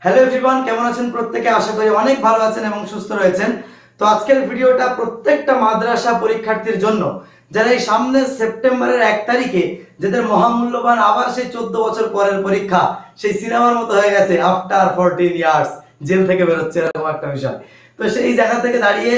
Hello everyone, কেমন আছেন প্রত্যেকে? আশা করি অনেক ভালো আছেন এবং সুস্থ রয়েছেন। তো আজকের ভিডিওটা প্রত্যেকটা মাদ্রাসা পরীক্ষার্থীর জন্য, যারা এই সামনের সেপ্টেম্বরের 1 তারিখে যাদের মহামূল্যবান আবার সেই 14 বছর পরের পরীক্ষা, সেই সিনেমার মতো হয়ে গেছে আফটার 14 ইয়ার্স, জেল থেকে বেরোচ্ছে এরকম একটা বিষয়। তো সেই জায়গা থেকে দাঁড়িয়ে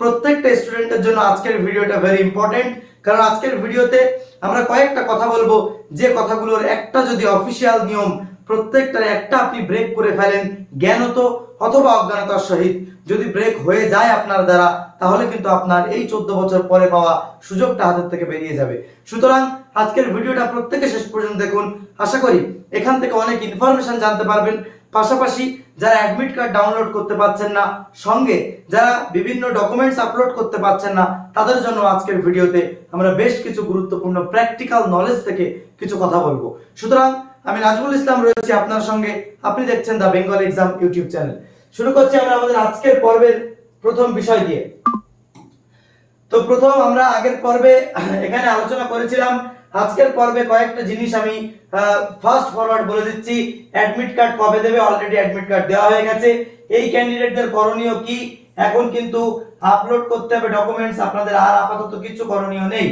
প্রত্যেকটা স্টুডেন্টের জন্য আজকের ভিডিওটা ভেরি ইম্পর্টেন্ট, কারণ আজকের ভিডিওতে আমরা কয়েকটা কথা বলবো, যে কথাগুলোর একটা যদি অফিসিয়াল নিয়ম প্রত্যেকটার একটা আপনি ব্রেক করে ফেলেন জ্ঞানত অথবা অজ্ঞানতার সহিত, যদি ব্রেক হয়ে যায় আপনার দ্বারা, তাহলে কিন্তু আপনার এই 14 বছর পরে পাওয়া সুযোগটা হাতের থেকে বেরিয়ে যাবে। সুতরাং আজকের ভিডিওটা প্রত্যেকে শেষ পর্যন্ত দেখুন। আশা করি এখান থেকে অনেক ইনফরমেশন জানতে পারবেন। পাশাপাশি যারা অ্যাডমিট কার্ড ডাউনলোড করতে পারছেন না, সঙ্গে যারা বিভিন্ন ডকুমেন্টস আপলোড করতে পারছেন না, তাদের জন্য আজকের ভিডিওতে আমরা বেশ কিছু গুরুত্বপূর্ণ প্র্যাকটিক্যাল নলেজ থেকে কিছু কথা বলবো। সুতরাং আমি নাজমুল ইসলাম রয়েছি আপনার সঙ্গে, আপনি দেখছেন the Bengal exam YouTube channel. শুরু করছি আমরা আমাদের আজকের পর্বের প্রথম বিষয় দিয়ে। তো প্রথম আমরা আগের পর্বে এখানে আলোচনা করেছিলাম, আজকের পর্বে কয়েকটা জিনিস আমি ফাস্ট ফরওয়ার্ড বলে দিচ্ছি। অ্যাডমিট কার্ড কবে দেবে? অলরেডি অ্যাডমিট কার্ড দেওয়া হয়ে গেছে। এই ক্যান্ডিডেটদের করণীয় কি? এখন কিন্তু আপলোড করতে হবে ডকুমেন্টস, আপনাদের আর আপাতত কিছু করণীয় নেই।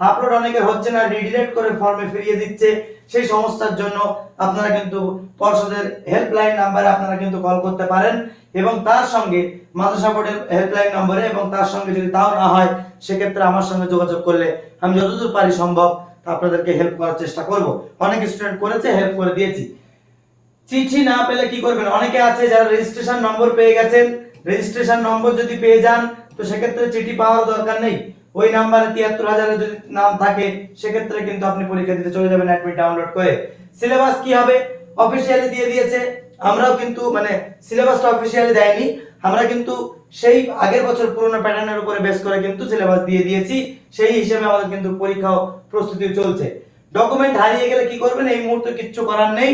আপলোড অনেকের হচ্ছে না, রিডিরেক্ট করে ফর্মে ফিরিয়ে দিচ্ছে। সেই সমস্যার জন্য আপনারা কিন্তু পর্ষদের হেল্পলাইন নাম্বারে আপনারা কিন্তু কল করতে পারেন, এবং তার সঙ্গে মাদ্রাসা বোর্ডের হেল্পলাইন নম্বরে, এবং তার সঙ্গে যদি তাও না হয় সেক্ষেত্রে আমার সঙ্গে যোগাযোগ করলে আমি যতদূর পারি সম্ভব আপনাদেরকে হেল্প করার চেষ্টা করব। অনেক স্টুডেন্ট করেছে, হেল্প করে দিয়েছি। চিঠি না পেলে কি করবেন? অনেকে আছে যারা রেজিস্ট্রেশন নম্বর পেয়ে গেছেন, রেজিস্ট্রেশন নম্বর যদি পেয়ে যান তো সেক্ষেত্রে চিঠি পাওয়ার দরকার নেই। ওই নাম্বারে 73,000 যদি নাম থাকে সেক্ষেত্রে কিন্তু আপনি পরীক্ষা দিতে চলে যাবেন অ্যাডমিট ডাউনলোড করে। সিলেবাস কি হবে? অফিশিয়ালি দিয়ে দিয়েছে। আমরাও কিন্তু মানে সিলেবাসটা অফিশিয়ালি দেয়নি, আমরা কিন্তু সেই আগের বছর পুরনো প্যাটার্নের উপরে বেস করে কিন্তু সিলেবাস দিয়ে দিয়েছি। সেই হিসেবে আমাদের কিন্তু পরীক্ষাও প্রস্তুতি চলছে। ডকুমেন্ট হারিয়ে গেলে কি করবেন? এই মুহূর্তে কিচ্ছু করার নেই।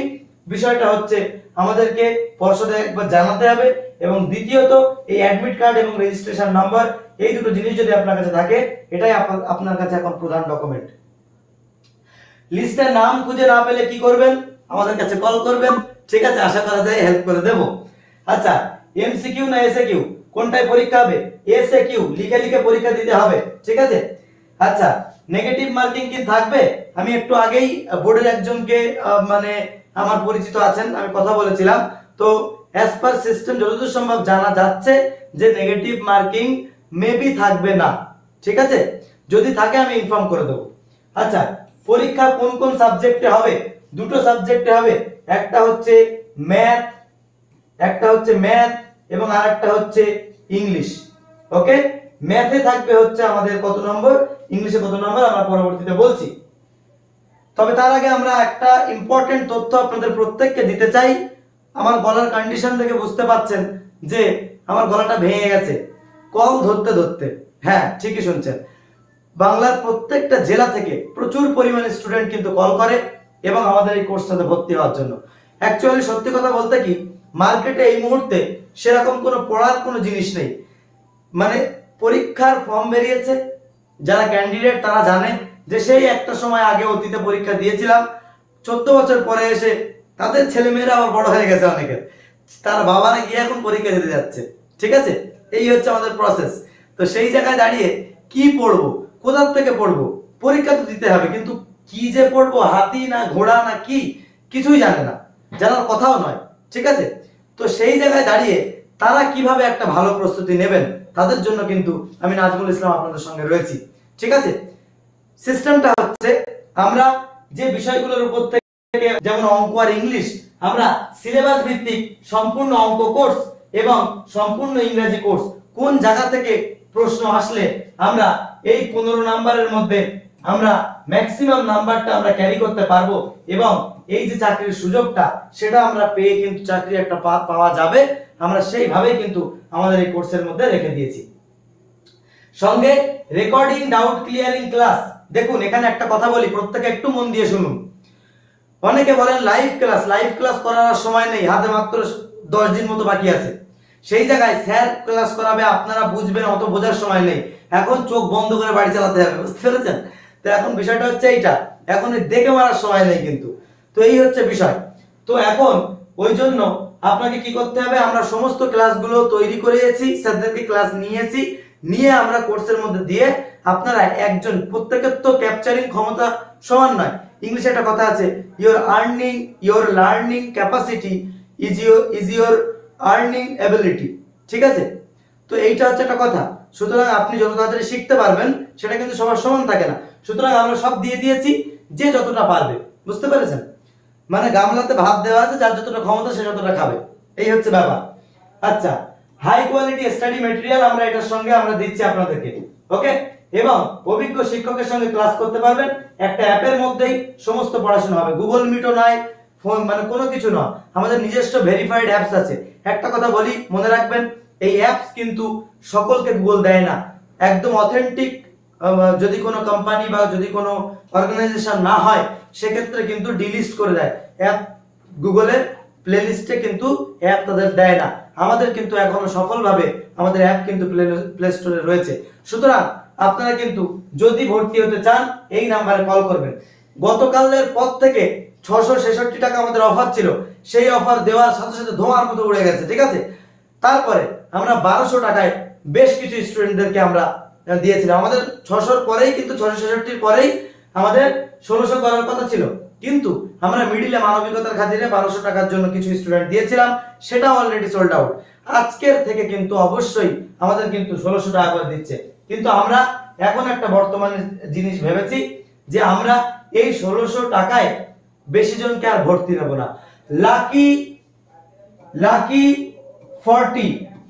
বিষয়টা হচ্ছে আমাদেরকে পর্ষদে একবার জানাতে হবে, এবং দ্বিতীয়ত এই অ্যাডমিট কার্ড এবং রেজিস্ট্রেশন নাম্বার, এই দুটো জিনিস যদি আপনার কাছে থাকে, এটাই আপনার কাছে এখন প্রধান ডকুমেন্ট। লিস্টে নাম খুঁজে না পেলে কি করবেন? আমাদের কাছে কল করবেন, ঠিক আছে? আশা করা যায় হেল্প করে দেব। আচ্ছা, এমসিকিউ না এসএকিউ, কোনটায় পরীক্ষা হবে? এসএকিউ, লিখে লিখে পরীক্ষা দিতে হবে, ঠিক আছে? আচ্ছা, নেগেটিভ মার্কিং কি থাকবে? আমি একটু আগেই বোর্ডের একজনকে মানে আমার পরিচিত আছেন, আমি কথা বলেছিলাম। তো অ্যাজ পার সিস্টেম যতদূর সম্ভব জানা যাচ্ছে যে নেগেটিভ মার্কিং মেবি থাকবে না, ঠিক আছে? যদি থাকে আমি ইনফর্ম করে দেবো। আচ্ছা, পরীক্ষা কোন কোন সাবজেক্টে হবে? দুটো সাবজেক্টে হবে, একটা হচ্ছে ম্যাথ, এবং আরেকটা হচ্ছে ইংলিশ। ওকে, ম্যাথে থাকবে হচ্ছে আমাদের কত নম্বর, ইংলিশে কত নম্বর আমরা পরবর্তীতে বলছি। তবে তার আগে আমরা একটা ইম্পর্টেন্ট তথ্য আপনাদের প্রত্যেককে দিতে চাই। আমার গলার কন্ডিশন দেখে বুঝতে পাচ্ছেন যে আমার গলাটা ভেঙে গেছে কল ধরতে ধরতে। হ্যাঁ, ঠিকই শুনছেন। বাংলার প্রত্যেকটা জেলা থেকে প্রচুর পরিমাণে স্টুডেন্ট কিন্তু কল করে এবং আমাদের এই কোর্সটাতে ভর্তি হওয়ার জন্য। অ্যাকচুয়ালি সত্যি কথা বলতে কি, মার্কেটে এই মুহূর্তে সেরকম কোনো পড়ার কোনো জিনিস নেই। মানে পরীক্ষার ফর্ম বেরিয়েছে, যারা ক্যান্ডিডেট তারা জানে যে সেই একটা সময় আগে অতীতে পরীক্ষা দিয়েছিলাম, 14 বছর পরে এসে তাদের ছেলেমেয়েরা আবার বড় হয়ে গেছে, অনেকের তার বাবারা গিয়ে এখন পরীক্ষা দিতে যাচ্ছে, ঠিক আছে? এই হচ্ছে আমাদের প্রসেস। তো সেই জায়গায় দাঁড়িয়ে কি পড়বো, কোথার থেকে পড়বো? পরীক্ষা তো দিতে হবে, কিন্তু কি যে পড়বো, হাতি না ঘোড়া না কি, কিছুই জানে না, জানার কথাও নয়, ঠিক আছে? তো সেই জায়গায় দাঁড়িয়ে তারা কিভাবে একটা ভালো প্রস্তুতি নেবেন, তাদের জন্য কিন্তু আমি নাজমুল ইসলাম আপনাদের সঙ্গে রয়েছি, ঠিক আছে? সিস্টেমটা হচ্ছে, আমরা যে বিষয়গুলোর উপর থেকে, যেমন অঙ্ক আর ইংলিশ, আমরা সিলেবাস ভিত্তিক সম্পূর্ণ অঙ্ক কোর্স এবং সম্পূর্ণ ইংরেজি কোর্স, কোন জায়গা থেকে প্রশ্ন আসলে আমরা এই 15 নাম্বারের মধ্যে আমরা ম্যাক্সিমাম নাম্বারটা আমরা ক্যারি করতে পারবো, এবং এই যে চাকরির সুযোগটা সেটা আমরা পেয়ে কিন্তু চাকরি একটা পাওয়া যাবে, আমরা সেইভাবে কিন্তু আমাদের এই কোর্সের মধ্যে রেখে দিয়েছি। সঙ্গে রেকর্ডিং ডাউট ক্লিয়ারিং ক্লাস। দেখুন, এখানে একটা কথা বলি, প্রত্যেকে একটু মন দিয়ে শুনুন। অনেকে বলেন লাইভ ক্লাস করার সময় নেই, হাতে মাত্র 10 দিন মতো বাকি আছে। সেই জায়গায় স্যার ক্লাস করাবে, আপনারা বুঝবেন, অত বোঝার সময় নেই। এখন চোখ বন্ধ করে বাড়ি চালাতে হবে, বুঝতে পেরেছেন? তো এখন বিষয়টা হচ্ছে এইটা, এখন দেখে মারার সময় নেই কিন্তু। তো এই হচ্ছে বিষয়। তো এখন ওই জন্য আপনাকে কি করতে হবে, আমরা সমস্ত ক্লাসগুলো তৈরি করেছি, স্যারদেরকে ক্লাস নিয়েছি, নিয়ে আমরা কোর্সের মধ্যে দিয়ে আপনারা একজন প্রত্যেকের তো ক্যাপচারিং ক্ষমতা সমান নয়। ইংলিশে একটা কথা আছে, your learning capacity is your earning ability. ঠিক আছে, তো এইটা হচ্ছে একটা কথা। সুতরাং আপনি যত তাড়াতাড়ি শিখতে পারবেন সেটা কিন্তু সবার সমান থাকে না। সুতরাং আমরা সব দিয়ে দিয়েছি, যে যতটা পারবে। বুঝতে পেরেছেন? মানে গামলাতে ভাত দেওয়া আছে, যার যতটা ক্ষমতা সে যতটা খাবে, এই হচ্ছে ব্যাপার। আচ্ছা, হাই কোয়ালিটি স্টাডি ম্যাটেরিয়াল আমরা এটার সঙ্গে আমরা দিচ্ছি আপনাদেরকে, ওকে। এবং অভিজ্ঞ শিক্ষকের সঙ্গে ক্লাস করতে পারবেন, একটা অ্যাপের মধ্যেই সমস্ত পড়াশোনা হবে, গুগল মিটও নয়, ফোন মানে কোনো কিছু নয়, আমাদের নিজস্ব ভেরিফাইড অ্যাপস আছে। একটা কথা বলি, মনে রাখবেন, এই অ্যাপস কিন্তু সকলকে গুগল দেয় না, একদম অথেন্টিক যদি কোনো কোম্পানি বা যদি কোনো অর্গানাইজেশন না হয় সেক্ষেত্রে কিন্তু ডিলিস্ট করে দেয় অ্যাপ, গুগলের প্লেলিস্টে কিন্তু অ্যাপ তাদের দেয় না। আমাদের কিন্তু এখনো সফলভাবে আমাদের অ্যাপ কিন্তু প্লে স্টোরে রয়েছে। সুতরাং আপনারা কিন্তু যদি ভর্তি হতে চান এই নাম্বারে কল করবেন। গতকালের পর থেকে 666 টাকা আমাদের অফার ছিল, সেই অফার দেওয়ার সাথে সাথে ধোঁয়ার মতো উড়ে গেছে। ঠিক আছে, তারপরে আমরা 1200 টাকায় বেশ কিছু স্টুডেন্টদেরকে আমরা দিয়েছিলাম। আমাদের 600-র পরেই কিন্তু 666-র পরেই আমাদের 1600 করার কথা ছিল, কিন্তু আমরা মিডিলে মানবিকতার খাতিরে 1200 টাকার জন্য কিছু স্টুডেন্ট দিয়েছিলাম, সেটা অলরেডি সোল্ড আউট। আজকের থেকে কিন্তু অবশ্যই আমাদের কিন্তু 1600 টাকা করে দিচ্ছে। কিন্তু আমরা এখন একটা বর্তমানে জিনিস ভেবেছি যে আমরা এই 1600 টাকায় বেশি জনকে আর ভর্তি নেব না। লাকি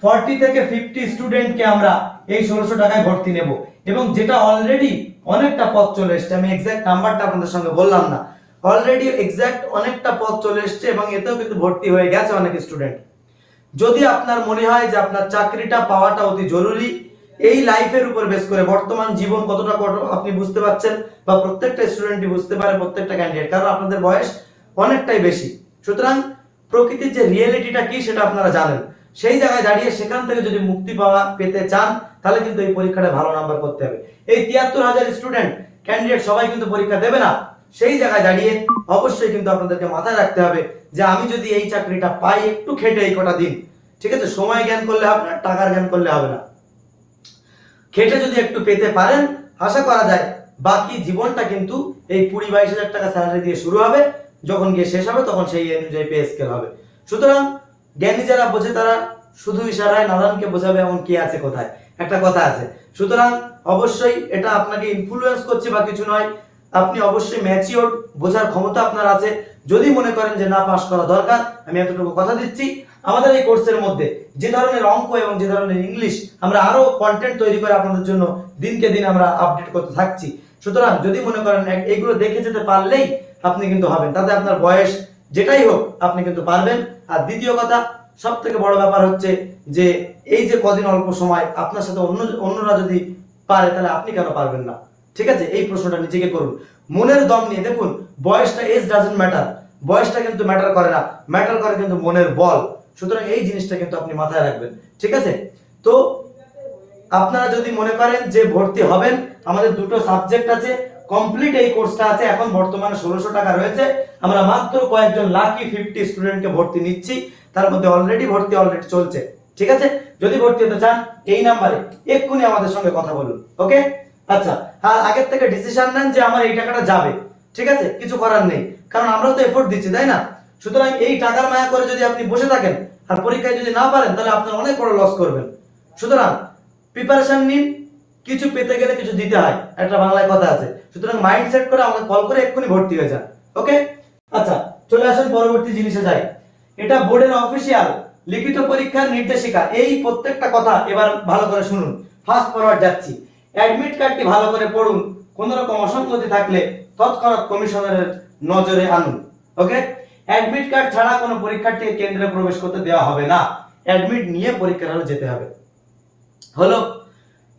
40 থেকে 50 স্টুডেন্টকে আমরা এই 1600 টাকায় ভর্তি নেব, এবং যেটা অলরেডি অনেকটা পথ চলে এসেছে। আমি এক্সাক্ট নাম্বারটা আপনাদের সঙ্গে বললাম না, অলরেডি এক্সাক্ট অনেকটা পথ চলে এসেছে এবং এতেও কিন্তু ভর্তি হয়ে গেছে অনেক স্টুডেন্ট। যদি আপনার মনে হয় যে আপনার চাকরিটা পাওয়াটা অতি জরুরি, এই লাইফের উপর বেস করে বর্তমান জীবন কতটা আপনি বুঝতে পারছেন, বা প্রত্যেকটা স্টুডেন্টই বুঝতে পারে, প্রত্যেকটা ক্যান্ডিডেট, কারণ আপনাদের বয়স অনেকটাই বেশি। সুতরাং প্রকৃতির যে রিয়েলিটিটা কি সেটা আপনারা জানেন। সেই জায়গায় দাঁড়িয়ে সেখান থেকে যদি মুক্তি পেতে চান তাহলে কিন্তু এই পরীক্ষাটা ভালো নাম্বার করতে হবে। এই 73,000 স্টুডেন্ট ক্যান্ডিডেট সবাই কিন্তু পরীক্ষা দেবে না। সেই জায়গায় দাঁড়িয়ে অবশ্যই কিন্তু আপনাদেরকে মাথায় রাখতে হবে যে আমি যদি এই চাকরিটা পাই একটু খেটে এই কটা দিন, ঠিক আছে, সময় জ্ঞান করলে হবে না, টাকার জ্ঞান করলে হবে না, খেটে যদি একটু পেতে পারেন আশা করা যায় বাকি জীবনটা কিন্তু এই 20-22 হাজার টাকা স্যালারি দিয়ে শুরু হবে, যখন গিয়ে শেষ হবে তখন সেই অনুযায়ী পে স্কেল হবে। সুতরাং জ্ঞানী যারা বোঝে তারা শুধু ইশারায় নাদানকে বোঝাবে এমন কি আছে কোথায়, একটা কথা আছে। সুতরাং অবশ্যই এটা আপনাকে ইনফ্লুয়েন্স করছে বা কিছু নয়, আপনি অবশ্যই ম্যাচিওর, বোঝার ক্ষমতা আপনার আছে। যদি মনে করেন যে না পাস করা দরকার, আমি এতটুকু কথা দিচ্ছি, আমাদের এই কোর্সের মধ্যে যে ধরনের অঙ্ক এবং যে ধরনের ইংলিশ আমরা আরো কন্টেন্ট তৈরি করে আপনাদের জন্য দিনকে দিন আমরা আপডেট করতে থাকছি। সুতরাং যদি মনে করেন এগুলো দেখে যেতে পারলেই আপনি কিন্তু হবেন, তাতে আপনার বয়স যেটাই হোক আপনি কিন্তু পারবেন। আর দ্বিতীয় কথা, সব থেকে বড় ব্যাপার হচ্ছে যে এই যে কদিন অল্প সময় আপনার সাথে অন্যরা যদি পারে তাহলে আপনি কেন পারবেন না? ঠিক আছে, এই প্রশ্নটা নিজেকে করুন মনের দম নিয়ে। দেখুন, বয়সটা, এজ ডাজন্ট ম্যাটার, বয়সটা কিন্তু ম্যাটার করে না, ম্যাটার করে কিন্তু মনের বল। সুতরাং এই জিনিসটা কিন্তু আপনি মাথায় রাখবেন, ঠিক আছে। তো আপনারা যদি মনে করেন যে ভর্তি হবেন, আমাদের দুটো সাবজেক্ট আছে, কমপ্লিট এই কোর্সটা আছে, এখন বর্তমানে 1600 টাকা রয়েছে, আমরা মাত্র কয়েকজন লাকি 50 স্টুডেন্টকে ভর্তি নিচ্ছি, তার মধ্যে অলরেডি চলছে, ঠিক আছে। যদি ভর্তি হতে চান এই নাম্বারে এক্ষুনি আমাদের সঙ্গে কথা বলুন, ওকে। আচ্ছা, আর আগের থেকে ডিসিশন নেন যে আমার এই টাকাটা যাবে, ঠিক আছে, কিছু করার নেই, কারণ আমরাও তো এফোর্ট দিচ্ছি, তাই না? সুতরাং এই টাকার মায়া করে যদি আপনি বসে থাকেন আর পরীক্ষায় যদি না পারেন তাহলে আপনার অনেক বড় লস করবেন। সুতরাং প্রিপারেশন নিন, কিছু পেতে গেলে কিছু দিতে হয়, একটা বাংলায় কথা আছে। সুতরাং মাইন্ড সেট করে আমাকে কল করে এক্ষুনি ভর্তি হয়ে যান, ওকে। আচ্ছা, চলে আসেন পরবর্তী জিনিসে যাই। এটা বোর্ডের অফিসিয়াল লিখিত পরীক্ষার নির্দেশিকা, এই প্রত্যেকটা কথা এবার ভালো করে শুনুন। ফাস্ট ফরওয়ার্ড যাচ্ছি। অ্যাডমিট কার্ডটি ভালো করে পড়ুন, কোন রকম অসঙ্গতি থাকলে তৎক্ষণাৎ কমিশনারের নজরে আনুন, ওকে। অ্যাডমিট কার্ড ছাড়া কোনো পরীক্ষার্থীকে কেন্দ্রে প্রবেশ করতে দেওয়া হবে না, অ্যাডমিট নিয়ে পরীক্ষার হলে যেতে হবে। হলো,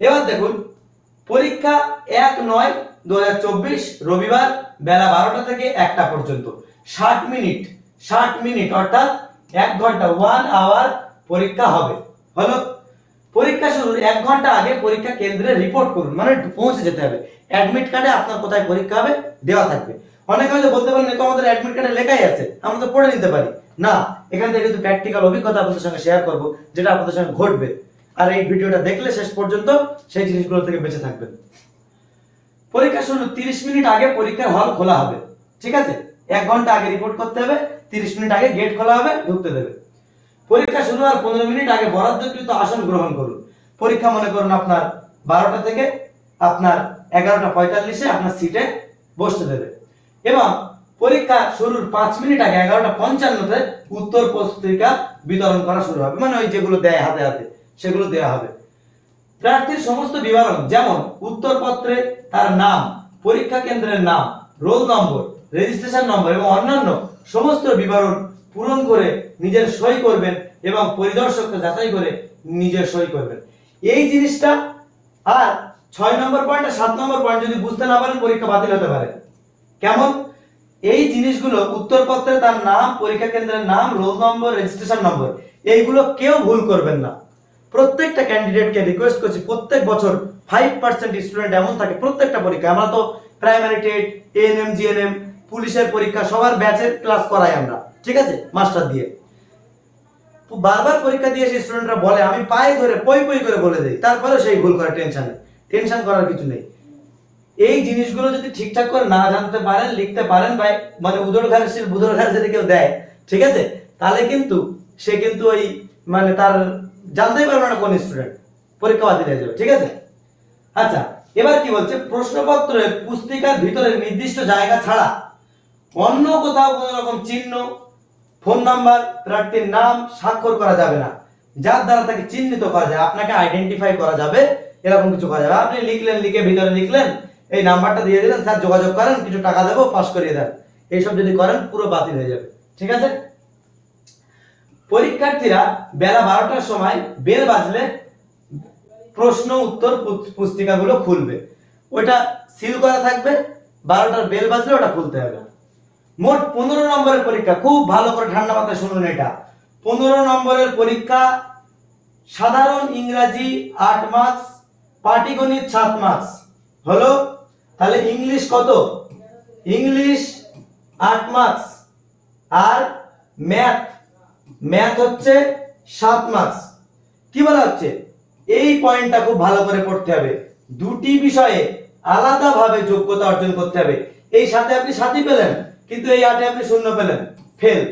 এবার দেখুন, পরীক্ষা 1/9/2024 রবিবার বেলা 12টা থেকে 1টা পর্যন্ত 60 মিনিট অর্থাৎ 1 ঘন্টা, 1 আওয়ার পরীক্ষা হবে। হলো, পরীক্ষা শুরুর 1 ঘন্টা আগে পরীক্ষা কেন্দ্রে রিপোর্ট করুন, মানে পৌঁছে যেতে হবে। অ্যাডমিট কার্ডে আপনার কোথায় পরীক্ষা হবে দেওয়া থাকবে। অনেকে হয়তো বলতে পারেন তো আমাদের অ্যাডমিট কার্ডে লেখাই আছে, আমরা তো পড়ে নিতে পারি। না, এখান থেকে কিন্তু প্র্যাকটিক্যাল অভিজ্ঞতা আপনাদের সঙ্গে শেয়ার করব, যেটা আপনাদের সঙ্গে ঘটবে। আর এই ভিডিওটা দেখলে শেষ পর্যন্ত সেই জিনিসগুলো থেকে বেঁচে থাকবেন। পরীক্ষা শুরু 30 মিনিট আগে পরীক্ষার হল খোলা হবে, ঠিক আছে? 1 ঘন্টা আগে রিপোর্ট করতে হবে, 30 মিনিট আগে গেট খোলা হবে, ঢুকতে দেবে। পরীক্ষা শুরু হওয়ার 15 মিনিট আগে বরাদ্দকৃত আসন গ্রহণ করুন। পরীক্ষা মনে করুন আপনার 12টা থেকে আপনার 11:45-এ আপনার সিটে বসতে দেবে, এবং পরীক্ষা শুরুর 5 মিনিট আগে 11:55-তে উত্তর পুস্তিকা বিতরণ করা শুরু হবে, মানে ওই যেগুলো দেয় হাতে হাতে সেগুলো দেওয়া হবে। প্রার্থীর সমস্ত বিবরণ, যেমন উত্তরপত্রে তার নাম, পরীক্ষা কেন্দ্রের নাম, রোল নম্বর, রেজিস্ট্রেশন নম্বর এবং অন্যান্য সমস্ত বিবরণ পূরণ করে নিজের সই করবেন এবং পরিদর্শককে যাচাই করে নিজের সই করবেন। এই জিনিসটা, আর 6 নম্বর পয়েন্ট আর 7 নম্বর পয়েন্ট যদি বুঝতে না পারেন পরীক্ষা বাতিল হতে পারে। কেমন? এই জিনিসগুলো, উত্তরপত্রে তার নাম, পরীক্ষা কেন্দ্রের নাম, রোল নম্বর, রেজিস্ট্রেশন নম্বর, এইগুলো কেউ ভুল করবেন না। প্রত্যেকটা ক্যান্ডিডেটকে রিকোয়েস্ট করছি, প্রত্যেক বছর 5% স্টুডেন্ট এমন থাকে প্রত্যেকটা পরীক্ষা। আমরা তো প্রাইমারি টেট, এএনএম, জিএনএম, পুলিশের পরীক্ষা সবার ব্যাচের ক্লাস করাই আমরা, ঠিক আছে, মাস্টার দিয়ে। বারবার পরীক্ষা দিয়ে সেই স্টুডেন্টরা বলে, আমি পায়ে ধরে পই পই করে বলে দেই, তারপরে সেই ভুল করে। টেনশন করার কিছু নেই। এই জিনিসগুলো যদি ঠিকঠাক করে না জানতে পারেন, লিখতে পারেন, বা মানে উদর ঘাড় যদি কেউ দেয়, ঠিক আছে, তাহলে কিন্তু সে কিন্তু ওই মানে তার জানতেই পারবে না কোন স্টুডেন্ট, পরীক্ষা বাতিল হয়ে যাবে, ঠিক আছে? আচ্ছা, এবার কি বলছে, প্রশ্নপত্রে পুস্তিকার ভিতরে নির্দিষ্ট জায়গা ছাড়া অন্য কোথাও কোনো রকম চিহ্ন, ফোন নাম্বার, প্রার্থীর নাম স্বাক্ষর করা যাবে না, যার দ্বারা তাকে চিহ্নিত করা যায়, আপনাকে আইডেন্টিফাই করা যাবে, এরকম কিছু করা যাবে। আপনি লিখলেন, লিখে ভিতরে লিখলেন, এই নাম্বারটা দিয়ে দিলেন, স্যার যোগাযোগ করেন, কিছু টাকা দেবো, পাস করিয়ে দেন, এইসব যদি করেন পুরো বাতিল হয়ে যাবে, ঠিক আছে? পরীক্ষার্থীরা বেলা 12টার সময় বেল বাজলে প্রশ্ন উত্তর পুস্তিকাগুলো খুলবে, ওটা সিল করা থাকবে, 12টার বেল বাজলে ওটা খুলতে হবে। মোট 15 নম্বরের পরীক্ষা, খুব ভালো করে ঠান্ডা মাথায় শুনুন এটা। 15 নম্বরের পরীক্ষা, সাধারণ ইংরাজি 8 মার্কস, পাটিগণিত 7 মার্কস হলো। তাহলে ইংলিশ কত? ইংলিশ 8 মার্কস, আর ম্যাথ হচ্ছে 7 মার্কস। কি বলা হচ্ছে? এই পয়েন্টটা খুব ভালো করে পড়তে হবে। দুটি বিষয়ে আলাদাভাবে যোগ্যতা অর্জন করতে হবে। এই সাথে আপনি 7ই পেলেন, কিন্তু এই 8-এ আপনি 0 পেলেন, ফেল।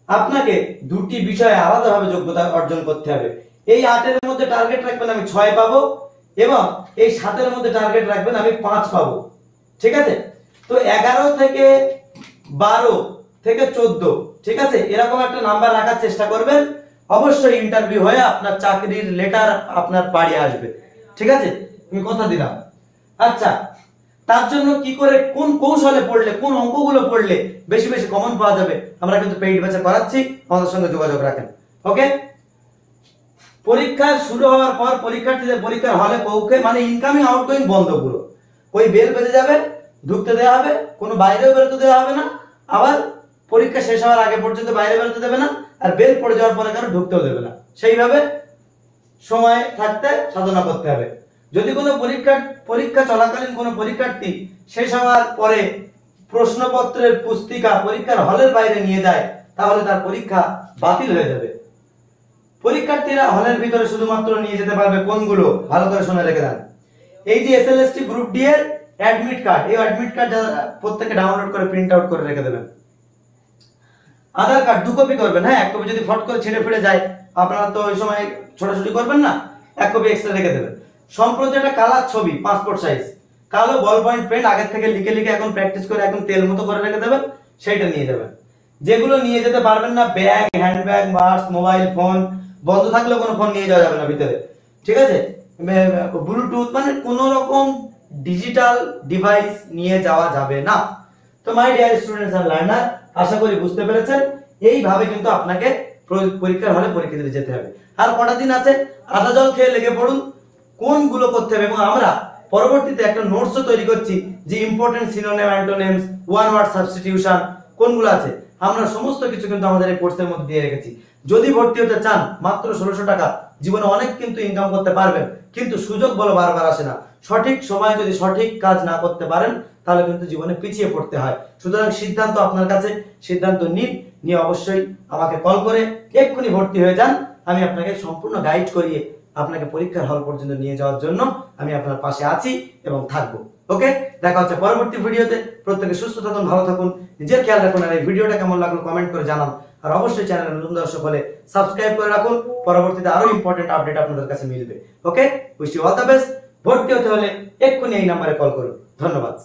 আপনাকে দুটি বিষয়ে আলাদাভাবে যোগ্যতা অর্জন করতে হবে। এই 8-এর মধ্যে টার্গেট রাখবেন আমি 6 পাবো, এবং এই 7-এর মধ্যে টার্গেট রাখবেন আমি 5 পাবো, ঠিক আছে? তো 11 থেকে 12 থেকে 14, ঠিক আছে, এরকম একটা নাম্বার রাখার চেষ্টা করবেন। অবশ্যই ইন্টারভিউ হয়ে আপনার চাকরির লেটার আপনার বাড়ি আসবে, ঠিক আছে, আমি কথা দিলাম। আচ্ছা, তার জন্য কি করে, কোন কৌশলে পড়লে, কোন অঙ্কগুলো পড়লে বেশি বেশি কমন পাওয়া যাবে, আমরা কিন্তু পেইড ব্যাচে করাচ্ছি, আমাদের সঙ্গে যোগাযোগ রাখেন, ওকে? পরীক্ষা শুরু হওয়ার পর পরীক্ষার্থীদের পরীক্ষার হলে কক্ষে, মানে ইনকামিং আউটগোয়িং বন্ধ পুরো। ওই বেল বেজে যাবে, ঢুকতে দেওয়া হবে, কোনো বাইরেও বেরোতে দেওয়া হবে না, আবার পরীক্ষা শেষ হওয়ার আগে পর্যন্ত বাইরে বেরোতে দেবে না, আর বেল পড়ে যাওয়ার পরে কারো ঢুকতেও দেবে না। সেইভাবে সময় থাকতে সাধনা করতে হবে। যদি কোনো পরীক্ষা চলাকালীন কোনো পরীক্ষার্থী শেষ হওয়ার পরে প্রশ্নপত্রের পুস্তিকা পরীক্ষার হলের বাইরে নিয়ে যায়, তাহলে তার পরীক্ষা বাতিল হয়ে যাবে। পরীক্ষার্থীরা হলের ভিতরে শুধুমাত্র নিয়ে যেতে পারবে কোনগুলো, ভালো করে শুনে রেখে দেন। এই যে এসএলএসটি গ্রুপ ডি এর অ্যাডমিট কার্ড, এই অ্যাডমিট কার্ড প্রত্যেকে ডাউনলোড করে প্রিন্ট আউট করে রেখে দেবেন। আধার কার্ড 2 কপি করবেন, হ্যাঁ, 1 কপি যদি ফট করে ছিঁড়ে ফিরে যায়, আপনারা তো ওই সময় ছোটাছুটি করবেন না, 1 কপি এক্সট্রা রেখে দেবেন। সম্প্রতি একটা কালার ছবি, পাসপোর্ট সাইজ, কালো বল পয়েন্ট পেন, আগের থেকে লিখে লিখে এখন প্র্যাকটিস করে এখন তেল মতো করে রেখে দেবেন, সেইটা নিয়ে যাবেন। যেগুলো নিয়ে যেতে পারবেন না, bag, handbag, purse, mobile phone, বন্ধ থাকলেও কোনো ফোন নিয়ে যাওয়া যাবে না ভিতরে, ঠিক আছে? ব্লুটুথ, মানে কোনো রকম ডিজিটাল ডিভাইস নিয়ে যাওয়া যাবে না। তো my dear students and learner, আশা করি বুঝতে পেরেছেন। এইভাবে কিন্তু আপনাকে পরীক্ষার হলে পরীক্ষা দিতে যেতে হবে। আর কটা দিন আছে, আদা জল খেয়ে লেগে পড়ুন, কোনগুলো করতে হবে। এবং আমরা পরবর্তীতে একটা নোটসও তৈরি করছি, যে important synonym, antonyms, one word substitution কোনগুলো আছে, আমরা সমস্ত কিছু কিন্তু আমাদের এই কোর্সের মধ্যে দিয়ে রেখেছি। যদি ভর্তি হতে চান, মাত্র 1600 টাকা, জীবনে অনেক কিন্তু ইনকাম করতে পারবেন, কিন্তু সুযোগ বলো বারবার আসে না। সঠিক সময়ে যদি সঠিক কাজ না করতে পারেন, তাহলে কিন্তু জীবনে পিছিয়ে পড়তে হয়। সুতরাং সিদ্ধান্ত আপনার কাছে, সিদ্ধান্ত নিন, নিয়ে অবশ্যই আমাকে কল করে এক্ষুনি ভর্তি হয়ে যান। আমি আপনাকে সম্পূর্ণ গাইড করিয়ে আপনাকে পরীক্ষার হল পর্যন্ত নিয়ে যাওয়ার জন্য আমি আপনার পাশে আছি এবং থাকবো। ওকে, দেখা হচ্ছে পরবর্তী ভিডিওতে। প্রত্যেকে সুস্থ থাকুন, ভালো থাকুন, নিজের খেয়াল রাখুন। আর এই ভিডিওটা কেমন লাগলো কমেন্ট করে জানান। আর অবশ্যই চ্যানেলে নতুন দর্শক হলে সাবস্ক্রাইব করে রাখুন, পরবর্তীতে আরো ইম্পর্টেন্ট আপডেট আপনাদের কাছে মিলবে। Okay, wish you all the best. ভর্তি হতে হলে এক্ষুনি এই নাম্বারে কল করুন। ধন্যবাদ।